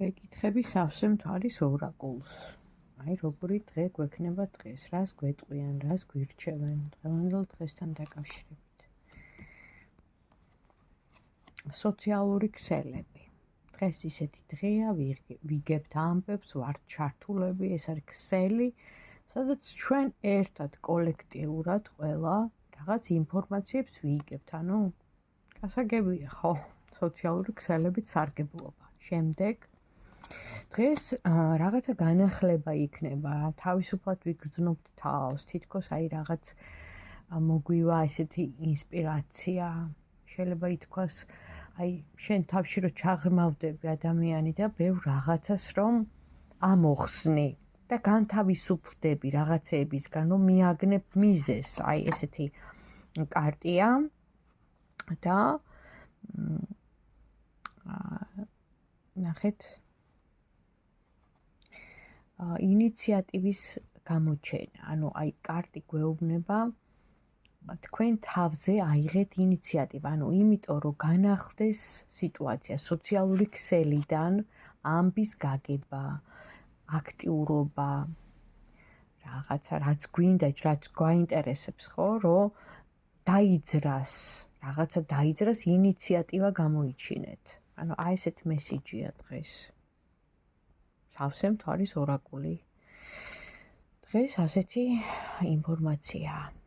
ვეკითხები სავსე მთვარის ორაკულს. აი, როგორი დღე გვექნება დღეს, რას გვეტყვიან, რას გვირჩევენ დღევანდელ დღესთან დაკავშირებით. სოციალური ქსელები. დღეს ისეთი დღეა, ვიგებთ ამბებს, ვართ ჩართულები, ეს არის ქსელი, სადაც ჩვენ ერთად კოლექტიურად ყველა რაღაც ინფორმაციებს ვიიგებთ, ანუ გასაგებია ხო, სოციალური ქსელებით სარგებლობა. შემდეგ დღეს რაღაცა განახლება იქნება, თავისუფლად ვიგრძნობთ თავს, თითქოს აი რაღაც მოგვივა ესეთი ინსპირაცია, შეიძლება ითქვას, აი შენ თავში რო ჩაღრმავდები ადამიანი და ბევრ რაღაცას რომ ამოხსნი და განთავისუფლდები რაღაცეებისგან, რომ მიაგნებ მიზეს, აი ესეთი კარტია და ნახეთ ინიციატივის გამოჩენა, ანუ აი კარტი გვეუბნება თქვენ თავზე აიღეთ ინიციატივა, ანუ იმიტომ რომ განახლდეს სიტუაცია სოციალური ქსელიდან ამბის გაგება, აქტიურობა, რაღაცა რაც გვინდა, რაც გვაინტერესებს, ხო, რომ დაიძრას, რაღაცა დაიძრას ინიციატივა გამოიჩინეთ. ანუ აი ესეთ მესიჯია დღეს. სავსე მთვარის ორაკული. დღეს ასეთი ინფორმაციაა.